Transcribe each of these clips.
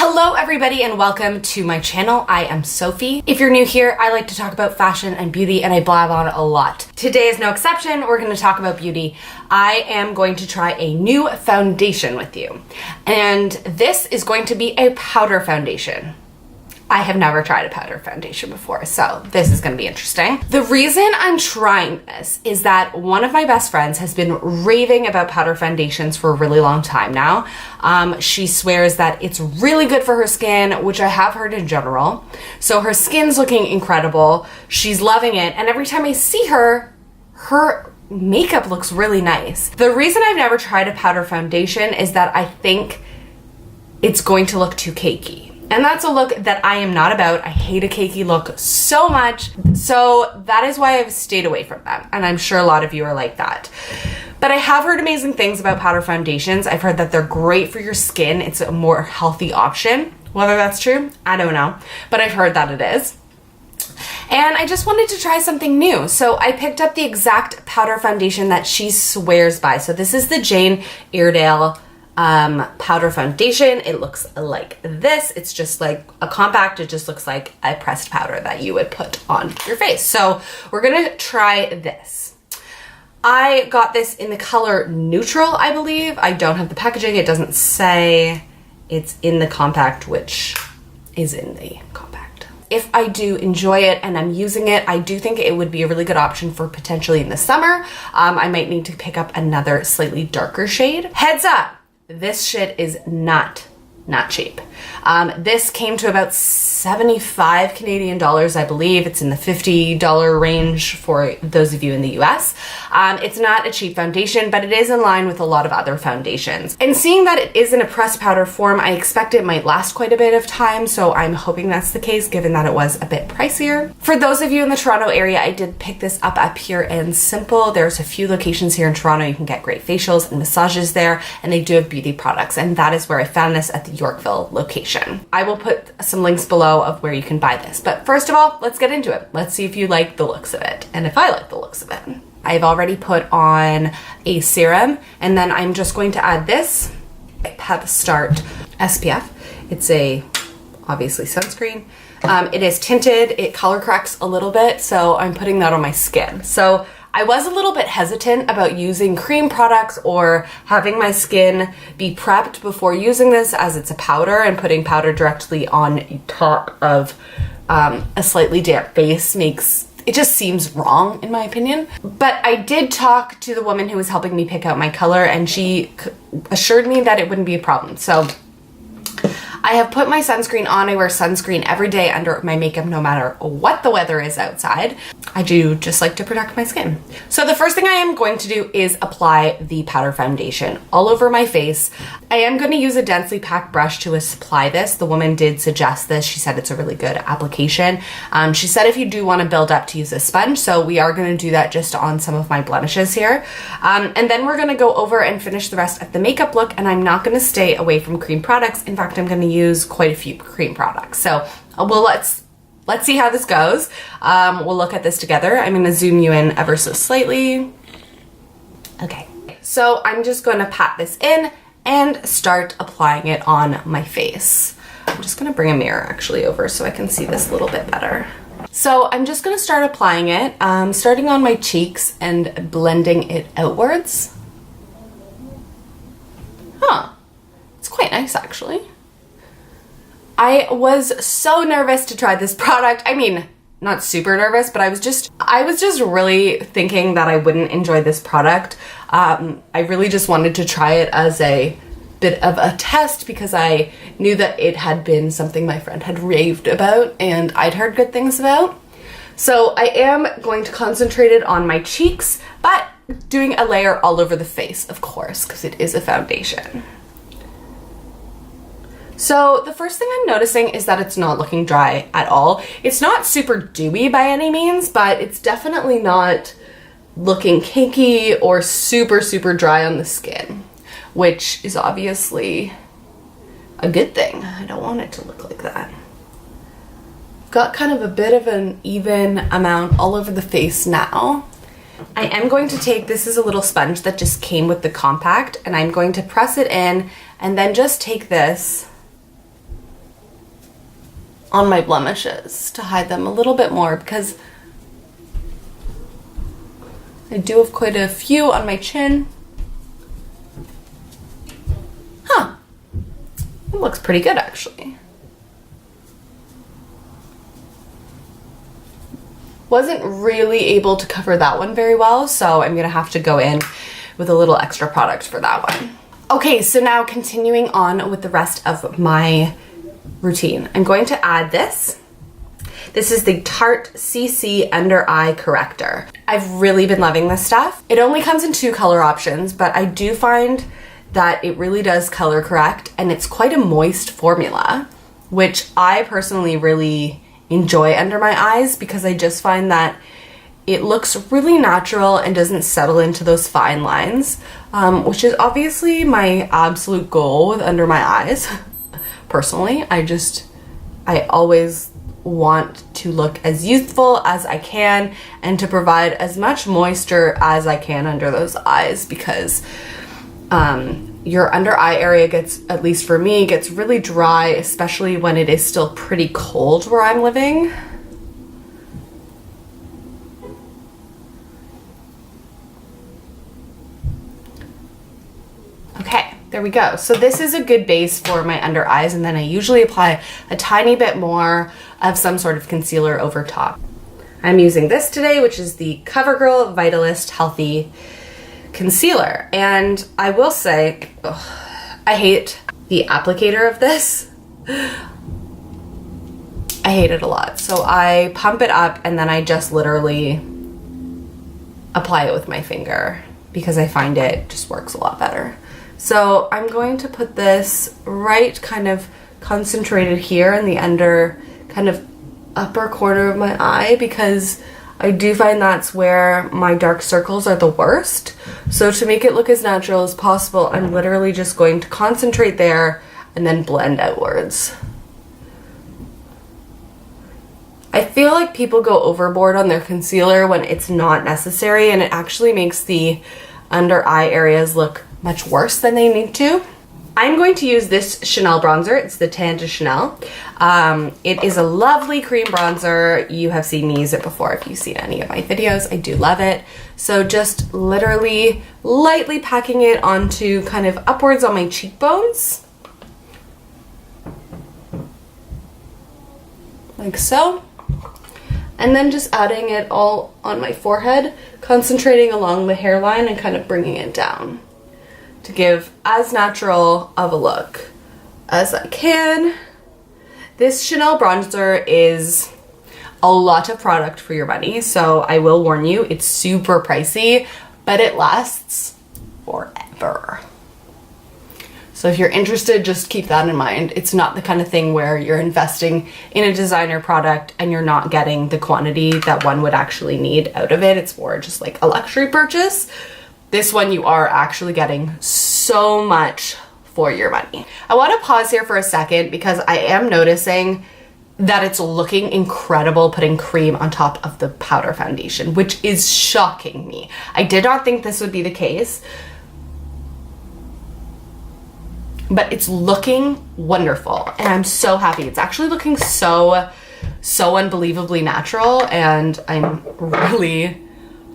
Hello everybody and welcome to my channel. I am Sophie. If you're new here, I like to talk about fashion and beauty and I blab on a lot. Today is no exception. We're going to talk about beauty. I am going to try a new foundation with you. And this is going to be a powder foundation. I have never tried a powder foundation before, so this is going to be interesting. The reason I'm trying this is that one of my best friends has been raving about powder foundations for a really long time now. She swears that it's really good for her skin, which I have heard in general. So her skin's looking incredible. She's loving it, and every time I see her, her makeup looks really nice. The reason I've never tried a powder foundation is that I think it's going to look too cakey. And that's a look that I am not about. I hate a cakey look so much. So that is why I've stayed away from them. And I'm sure a lot of you are like that. But I have heard amazing things about powder foundations. I've heard that they're great for your skin. It's a more healthy option. Whether that's true, I don't know. But I've heard that it is. And I just wanted to try something new. So I picked up the exact powder foundation that she swears by. So this is the Jane Iredale powder foundation. It looks like this. It's just like a compact. It just looks like a pressed powder that you would put on your face. So we're gonna try this. I got this in the color neutral, I believe. I don't have the packaging. It doesn't say. It's in the compact, which is in the compact. If I do enjoy it and I'm using it, I do think it would be a really good option for potentially in the summer. I might need to pick up another slightly darker shade. Heads up! This shit is not cheap. This came to about 75 Canadian dollars, I believe. It's in the $50 range for those of you in the US. It's not a cheap foundation, but it is in line with a lot of other foundations. And seeing that it is in a pressed powder form, I expect it might last quite a bit of time, so I'm hoping that's the case given that it was a bit pricier. For those of you in the Toronto area, I did pick this up at Pure and Simple. There's a few locations here in Toronto. You can get great facials and massages there, and they do have beauty products, and that is where I found this at the Yorkville location. I will put some links below of where you can buy this. But first of all, let's get into it. Let's see if you like the looks of it and if I like the looks of it. I've already put on a serum and then I'm just going to add this Pep Start SPF. It's a obviously sunscreen. It is tinted. It color corrects a little bit, so I'm putting that on my skin. So I was a little bit hesitant about using cream products or having my skin be prepped before using this, as it's a powder, and putting powder directly on top of a slightly damp face it just seems wrong in my opinion. But I did talk to the woman who was helping me pick out my color, and she assured me that it wouldn't be a problem. So I have put my sunscreen on. I wear sunscreen every day under my makeup no matter what the weather is outside. I do just like to protect my skin. So the first thing I am going to do is apply the powder foundation all over my face. I am going to use a densely packed brush to apply this. The woman did suggest this. She said it's a really good application. She said if you do want to build up to use a sponge, so we are going to do that just on some of my blemishes here. And then we're going to go over and finish the rest of the makeup look, and I'm not going to stay away from cream products. In fact, I'm going to use quite a few cream products. So well, let's see how this goes. We'll look at this together. I'm going to zoom you in ever so slightly. Okay, so I'm just going to pat this in and start applying it on my face. I'm just going to bring a mirror actually over so I can see this a little bit better. So I'm just going to start applying it, starting on my cheeks and blending it outwards. Huh, it's quite nice actually. I was so nervous to try this product. I mean, not super nervous, but I was just really thinking that I wouldn't enjoy this product. I really just wanted to try it as a bit of a test because I knew that it had been something my friend had raved about and I'd heard good things about. So I am going to concentrate it on my cheeks, but doing a layer all over the face, of course, because it is a foundation. So the first thing I'm noticing is that it's not looking dry at all. It's not super dewy by any means, but it's definitely not looking cakey or super dry on the skin, which is obviously a good thing. I don't want it to look like that. Got kind of a bit of an even amount all over the face now. I am going to take, this is a little sponge that just came with the compact, and I'm going to press it in and then just take this on my blemishes to hide them a little bit more, because I do have quite a few on my chin. Huh. It looks pretty good, actually. Wasn't really able to cover that one very well, so I'm gonna have to go in with a little extra product for that one. Okay, so now continuing on with the rest of my routine. I'm going to add this. This is the Tarte CC Under Eye Corrector. I've really been loving this stuff. It only comes in 2 color options, but I do find that it really does color correct, and it's quite a moist formula, which I personally really enjoy under my eyes, because I just find that it looks really natural and doesn't settle into those fine lines, which is obviously my absolute goal with under my eyes. Personally, I always want to look as youthful as I can and to provide as much moisture as I can under those eyes, because your under eye area gets, at least for me, gets really dry, especially when it is still pretty cold where I'm living. Okay, there we go. So this is a good base for my under eyes, and then I usually apply a tiny bit more of some sort of concealer over top. I'm using this today, which is the CoverGirl Vitalist Healthy Concealer, and I will say, I hate the applicator of this. I hate it a lot. So I pump it up and then I just literally apply it with my finger, because I find it just works a lot better. So I'm going to put this right kind of concentrated here in the under kind of upper corner of my eye, because I do find that's where my dark circles are the worst. So to make it look as natural as possible, I'm literally just going to concentrate there and then blend outwards. I feel like people go overboard on their concealer when it's not necessary, and it actually makes the under eye areas look much worse than they need to. I'm going to use this Chanel bronzer. It's the Tan de Chanel. It is a lovely cream bronzer. You have seen me use it before if you've seen any of my videos. I do love it. So just literally lightly packing it onto kind of upwards on my cheekbones. Like so. And then just adding it all on my forehead, concentrating along the hairline and kind of bringing it down to give as natural of a look as I can. This Chanel bronzer is a lot of product for your money, so I will warn you, it's super pricey, but it lasts forever. So if you're interested, just keep that in mind. It's not the kind of thing where you're investing in a designer product and you're not getting the quantity that one would actually need out of it. It's more just like a luxury purchase. This one you are actually getting so much for your money. I want to pause here for a second because I am noticing that it's looking incredible putting cream on top of the powder foundation, which is shocking me. I did not think this would be the case, but it's looking wonderful and I'm so happy. It's actually looking so unbelievably natural, and I'm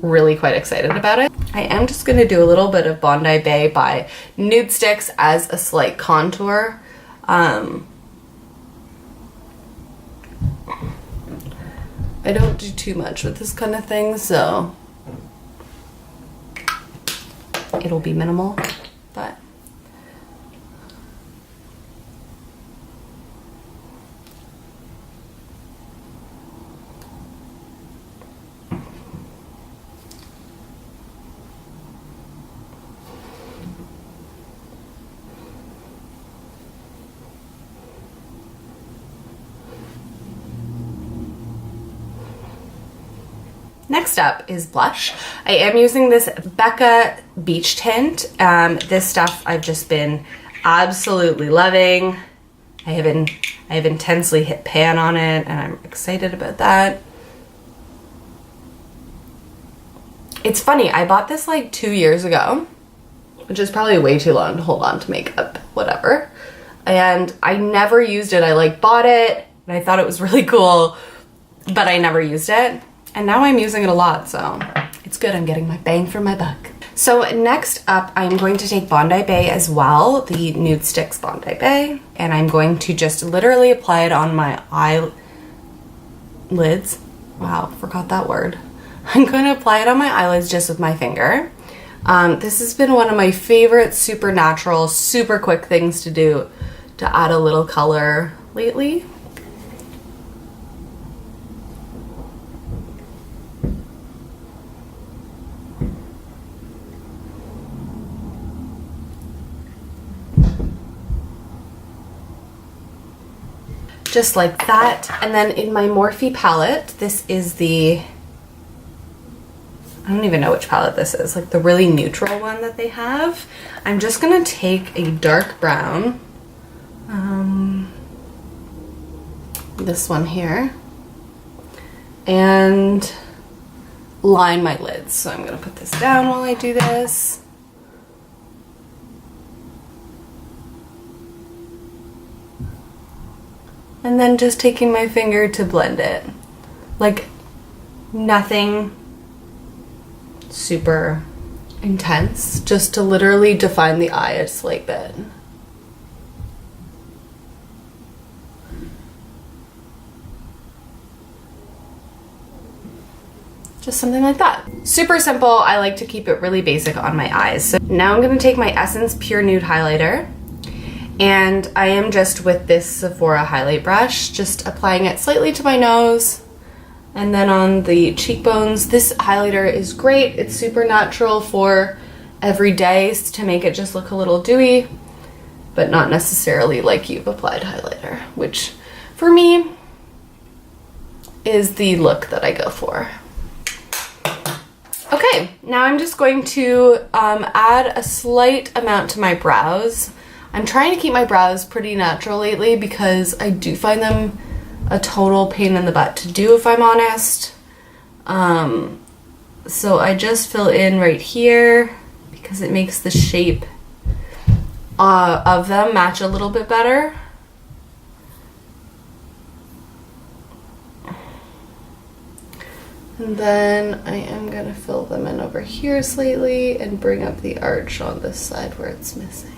really quite excited about it. I am just going to do a little bit of Bondi Bay by Nude Sticks as a slight contour. I don't do too much with this kind of thing, so it'll be minimal, but next up is blush. I am using this Becca Beach Tint. This stuff I've just been absolutely loving. I have intensely hit pan on it and I'm excited about that. It's funny, I bought this like 2 years ago, which is probably way too long to hold on to makeup, whatever. And I never used it. I like bought it and I thought it was really cool, but I never used it. And now I'm using it a lot, so it's good. I'm getting my bang for my buck. So next up, I'm going to take Bondi Bay as well, the Nude Sticks Bondi Bay, and I'm going to just literally apply it on my eyelids. Wow, forgot that word. I'm going to apply it on my eyelids just with my finger. This has been one of my favorite super natural, super quick things to do to add a little color lately. Just like that. And then in my Morphe palette, this is the, I don't even know which palette this is, like the really neutral one that they have. I'm just gonna take a dark brown, this one here, and line my lids. So I'm gonna put this down while I do this. And then just taking my finger to blend it. Like nothing super intense, just to literally define the eye a slight bit. Just something like that. Super simple. I like to keep it really basic on my eyes. So now I'm gonna take my Essence Pure Nude Highlighter, and I am just with this Sephora highlight brush, just applying it slightly to my nose and then on the cheekbones. This highlighter is great. It's super natural for every day to make it just look a little dewy, but not necessarily like you've applied highlighter, which for me is the look that I go for. Okay, now I'm just going to add a slight amount to my brows. I'm trying to keep my brows pretty natural lately because I do find them a total pain in the butt to do, if I'm honest. So I just fill in right here because it makes the shape of them match a little bit better. And then I am gonna fill them in over here slightly and bring up the arch on this side where it's missing.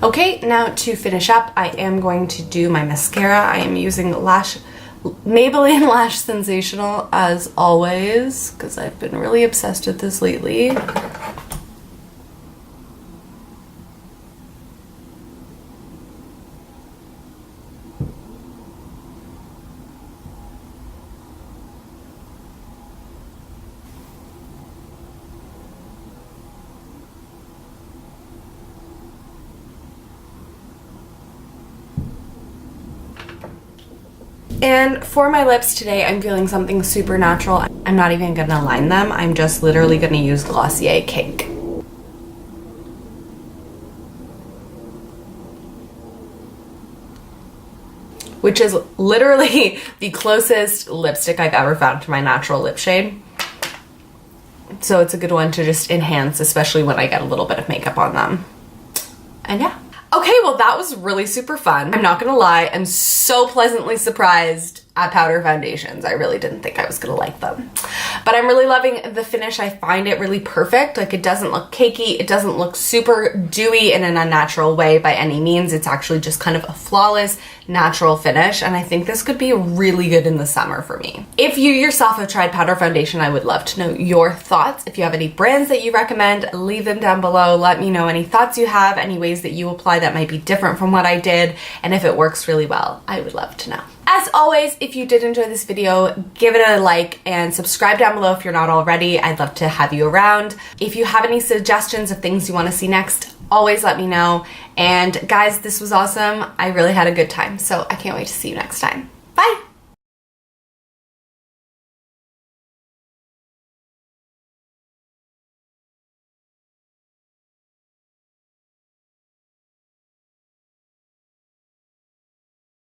Okay, now to finish up, I am going to do my mascara. I am using Maybelline Lash Sensational as always, because I've been really obsessed with this lately. And for my lips today, I'm feeling something super natural. I'm not even gonna line them. I'm just literally gonna use Glossier Cake. Which is literally the closest lipstick I've ever found to my natural lip shade. So it's a good one to just enhance, especially when I get a little bit of makeup on them. And yeah. Okay, well that was really super fun. I'm not gonna lie, I'm so pleasantly surprised at powder foundations. I really didn't think I was gonna like them. But I'm really loving the finish. I find it really perfect. Like, it doesn't look cakey, it doesn't look super dewy in an unnatural way by any means. It's actually just kind of a flawless, natural finish, and I think this could be really good in the summer for me. If you yourself have tried powder foundation, I would love to know your thoughts. If you have any brands that you recommend, leave them down below. Let me know any thoughts you have, any ways that you apply that might be different from what I did, and if it works really well, I would love to know. As always, if you did enjoy this video, give it a like and subscribe down below if you're not already. I'd love to have you around. If you have any suggestions of things you want to see next, always let me know. And guys, this was awesome. I really had a good time, so I can't wait to see you next time. Bye!